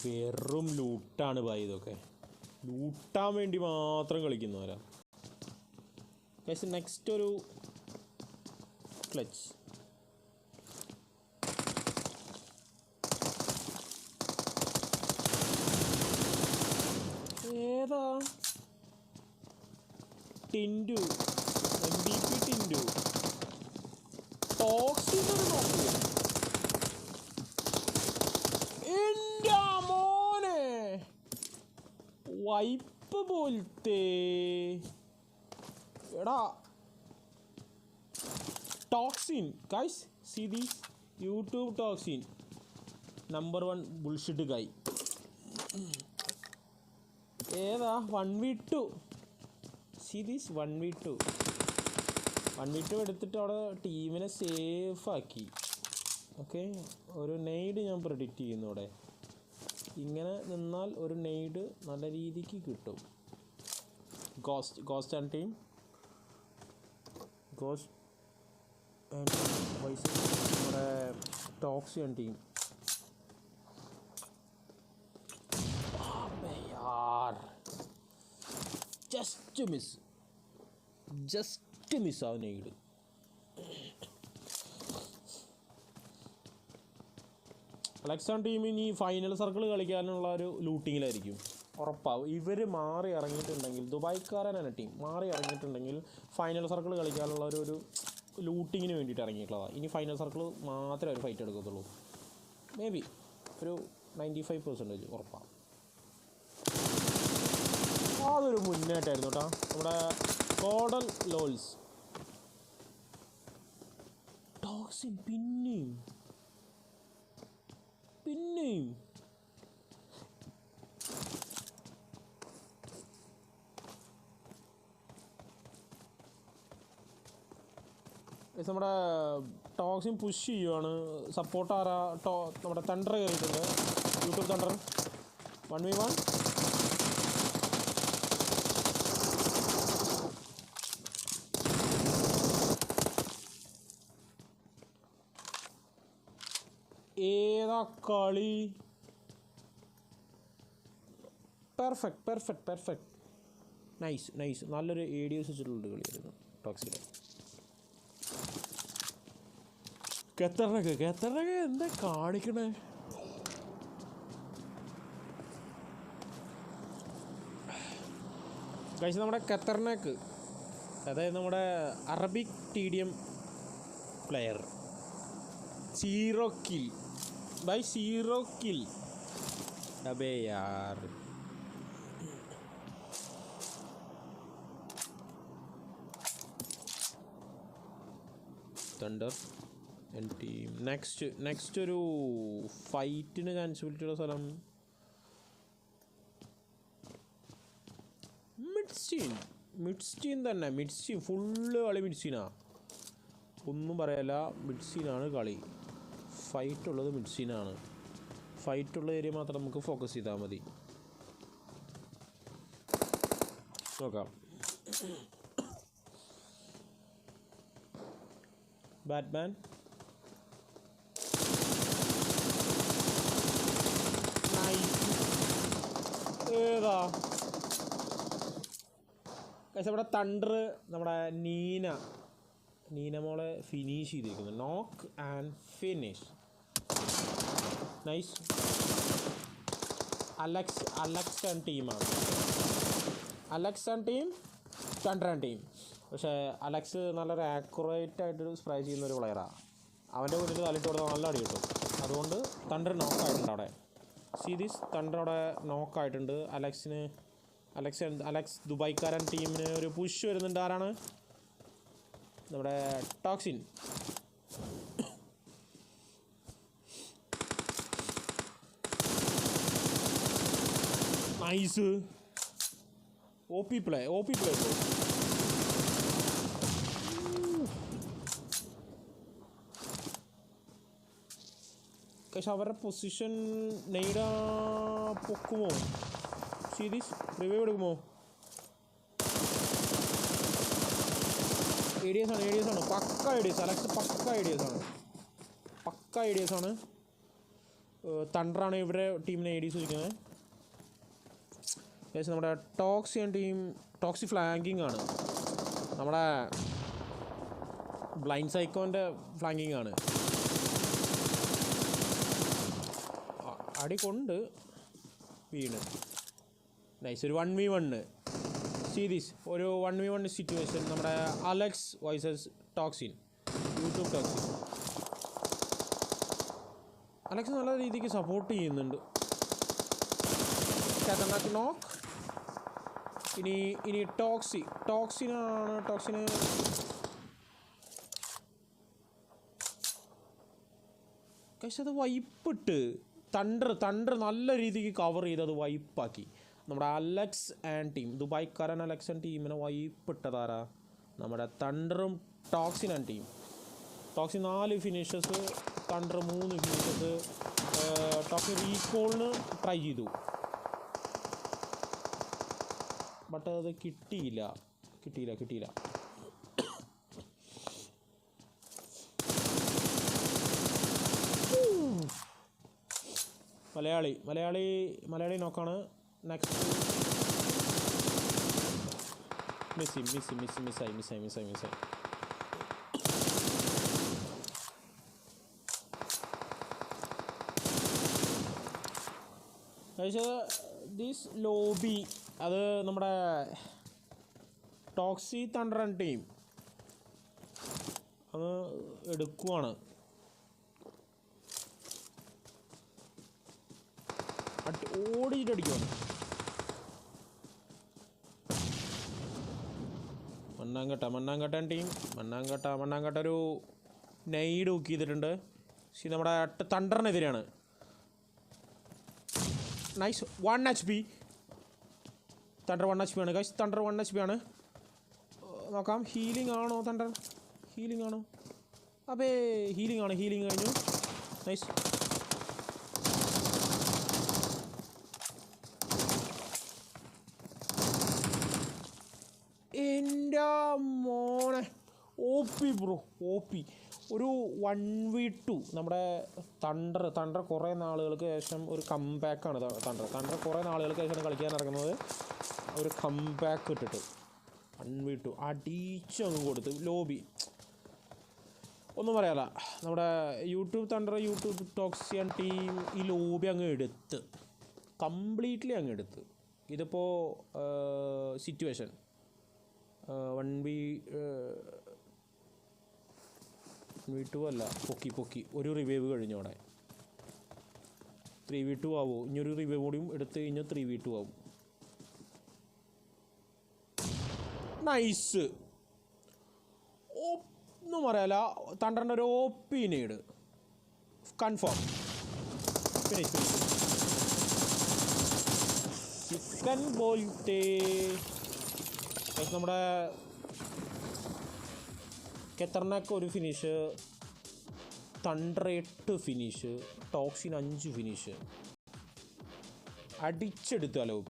വെറും ലൂട്ടാണ് ഭായി, ഇതൊക്കെ ലൂട്ടാൻ വേണ്ടി മാത്രം കളിക്കുന്നവരാ. പക്ഷേ നെക്സ്റ്റ് ഒരു ക്ലച്ച്. ഏതാ ടിൻഡു, MVP ടിൻഡു ടോക്സിൻ നോക്കി. എൻ്റെ മോനെ വൈപ്പ് പോലത്തെ എടാ Toxin guys, see these YouTube toxin number 1 bullshit guy. ഏതാ 1v2, സീ ദീസ് 1v2 എടുത്തിട്ട് അവിടെ ടീമിനെ സേഫാക്കി. ഓക്കെ, ഒരു നെയ്ഡ് ഞാൻ പ്രെഡിക്റ്റ് ചെയ്യുന്നു. അവിടെ ഇങ്ങനെ നിന്നാൽ ഒരു നെയ്ഡ് നല്ല രീതിക്ക് കിട്ടും. Ghost and team, ghost and wise നമ്മുടെ ടോക്സി ആൻഡ് ടീം. യാർ ജസ്റ്റ് മിസ് ആ നെയ്ഡ്. അലക്സാൻ ടീം ഇനി ഫൈനൽ സർക്കിൾ കളിക്കാനുള്ള ഒരു ലൂട്ടിങ്ങിലായിരിക്കും ഉറപ്പാവും. ഇവർ മാറി ഇറങ്ങിയിട്ടുണ്ടെങ്കിൽ, ദുബായ്ക്കാരനാണ് ടീം, മാറി ഇറങ്ങിയിട്ടുണ്ടെങ്കിൽ ഫൈനൽ സർക്കിൾ കളിക്കാനുള്ള ഒരു ലൂട്ടിങ്ങിന് വേണ്ടിയിട്ട് ഇറങ്ങിയിട്ടുള്ളതാണ്. ഇനി ഫൈനൽ സർക്കിൾ മാത്രമേ അവർ ഫൈറ്റ് എടുക്കത്തുള്ളൂ. മേ ബി ഒരു 95% ഉറപ്പാണ്. അതൊരു മുന്നേറ്റായിരുന്നു കേട്ടോ നമ്മുടെ കോഡൽ ലോൾസ്. ടോക്സിൻ പിന്നെയും നമ്മുടെ ടോക്സിൻ പുഷ് ചെയ്യുവാണ്. സപ്പോർട്ട് ആരാ? നമ്മുടെ തണ്ടർ കയറിയിട്ടുണ്ട്, യൂട്യൂബ് തണ്ടർ 1v1. ഏതാ കളി? പെർഫെക്റ്റ്. നൈസ്. നല്ലൊരു ADS വെച്ചിട്ടുള്ള കളിയായിരുന്നു ടോക്സിൻ്റെ. ഖത്തറിനൊക്കെ എന്താ കാണിക്കണേ? കഴിച്ച് നമ്മുടെ ഖത്തറിനക്ക്, അതായത് നമ്മുടെ Arabic TDM player 0 kill by 0 kill. अबे यार തണ്ടർ ആൻഡ് ടീം. നെക്സ്റ്റ് ഒരു ഫൈറ്റിന് ചാൻസിബിലിറ്റിയുള്ള സ്ഥലം മിഡ്സ്റ്റീൻ തന്നെ. മിഡ്സ്റ്റീൻ ഫുള്ള് കളി മിഡ്സ്റ്റീനാ, ഒന്നും പറയല്ല. മിഡ്സ്റ്റീനാണ് കളി. ഫൈറ്റുള്ളത് മിഡ്സ്റ്റീനാണ്. ഫൈറ്റുള്ള ഏരിയ മാത്രം നമുക്ക് ഫോക്കസ് ചെയ്താൽ മതി. നോക്കാം. ബാറ്റ്മാൻ ഏതാ നമ്മുടെ തണ്ടർ, നമ്മുടെ നീന മോളെ ഫിനിഷ് ചെയ്തിരിക്കുന്നു. Knock and finish. Nice. Alex and ടീമാണ്. Alex and team, Thunder and team. പക്ഷേ അലക്സ് നല്ലൊരു ആക്യുറേറ്റ് ആയിട്ടൊരു സ്പ്രേ ചെയ്യുന്നൊരു പ്ലെയറാണ്. അവൻ്റെ മുന്നിൽ തലയിട്ട് കൊടുത്താൽ നല്ല അടി കിട്ടും. അതുകൊണ്ട് തണ്ടർ നോക്കായിട്ടുണ്ട് അവിടെ. സീരീസ് തണ്ടർ അവിടെ നോക്കായിട്ടുണ്ട്. അലക്സ് ദുബായ്ക്കാരൻ ടീമിന് ഒരു പുഷ് വരുന്നുണ്ട്. ആരാണ്? നമ്മുടെ ടോക്സിൻ. നൈസ്. OP play. പക്ഷെ അവരുടെ പൊസിഷൻ നെയ്ഡാ പൊക്കുമോ? സീരീസ് റിവൈവ് എടുക്കുമോ? ADS ആണ്. പക്ക ADS. അലക്സ് പക്ക ADS ആണ്. തണ്ടറാണ് ഇവരുടെ ടീമിനെ എ ഡി സൂചിക്കുന്നത്. ഏകദേശം നമ്മുടെ ടോക്സിയൻ ടീം ടോക്സി ഫ്ലാങ്കിങ് ആണ്. നമ്മുടെ ബ്ലൈൻഡ് സൈക്കോൻ്റെ ഫ്ലാങ്കിങ് ആണ്. അടി കൊണ്ട് വീണ്. നൈസ്. ഒരു 1v1 സീരീസ്, ഒരു 1v1 സിറ്റുവേഷൻ. നമ്മുടെ Alex വൈസസ് toxin, YouTube toxin. Alex നല്ല രീതിക്ക് സപ്പോർട്ട് ചെയ്യുന്നുണ്ട്. നോക്ക്. ഇനി ടോക്സിന് പക്ഷെ അത് വൈപ്പിട്ട് തണ്ടർ നല്ല രീതിക്ക് കവർ ചെയ്ത് അത് വൈപ്പാക്കി. നമ്മുടെ അലക്സ് ആൻഡ് ടീം, ദുബായ്ക്കാരൻ അലക്സ് ആൻഡ് ടീമിനെ വൈപ്പിട്ടതാരാ? നമ്മുടെ തണ്ടറും Toxin and team. Toxin 4 finishers, Thunder 3 finishers. ടോക്സിൻ റീകോളിന് ട്രൈ ചെയ്തു, ബട്ട് അത് കിട്ടിയില്ല. മലയാളി നോക്കാണ്. നെക്സ്റ്റ് മിസ്സായി. ദിസ് ലോബി അത് നമ്മുടെ ടോക്സി തണ്ടർ ടീം അത് എടുക്കുവാണ്. ഓടിയിട്ടടിക്കുവാണ്. മണ്ണാങ്കട്ട ടീം. മണ്ണാങ്കട്ട ഒരു നൈഡ് ബുക്ക് ചെയ്തിട്ടുണ്ട്. പക്ഷേ നമ്മുടെ തണ്ടറിനെതിരെയാണ്. നൈസ്. 1 HP. തണ്ടർ 1 HP ആണ് ഗൈസ്. തണ്ടർ 1 HP ആണ്. നോക്കാം. ഹീലിംഗ് ആണോ തണ്ടർ? ഹീലിംഗ് ആണോ? അപ്പേ ഹീലിംഗ് കഴിഞ്ഞു. നൈസ്. എൻ്റെ മോനെ, OP ഒരു 1v2. നമ്മുടെ തണ്ടർ കുറേ നാളുകൾക്ക് ശേഷം ഒരു കംബാക്കാണ്. തണ്ടർ കുറേ നാളുകൾക്ക് ശേഷം കളിക്കാൻ ഇറങ്ങുന്നത്. ഒരു കംബാക്ക് ഇട്ടിട്ട് 1v2 അടിച്ചങ്ങ് കൊടുത്ത് ലോബി. ഒന്നും പറയാല്ല. നമ്മുടെ യൂട്യൂബ് ടോക്സിയൻ ടീം ഈ ലോബി കംപ്ലീറ്റ്ലി അങ്ങ് എടുത്ത്. ഇതിപ്പോൾ സിറ്റുവേഷൻ 1v2 അല്ല, പൊക്കി ഒരു റിവൈവ് കഴിഞ്ഞു. അവിടെ 3v2 ആവോ? ഇനിയൊരു റിവൈവ് കൂടിയും എടുത്തു കഴിഞ്ഞാൽ 3v2 ആവും. നൈസ്. ഒന്നും പറയാല്ല. തണ്ടറിൻ്റെ ഒരു OP need confirm. Finish. Chicken ബോൾട്ടേ. നമ്മുടെ ഖത്തർനാക്ക് ഒരു finish, Thunder 8 finish, Toxin 5 finish. അടിച്ചെടുത്താലോ.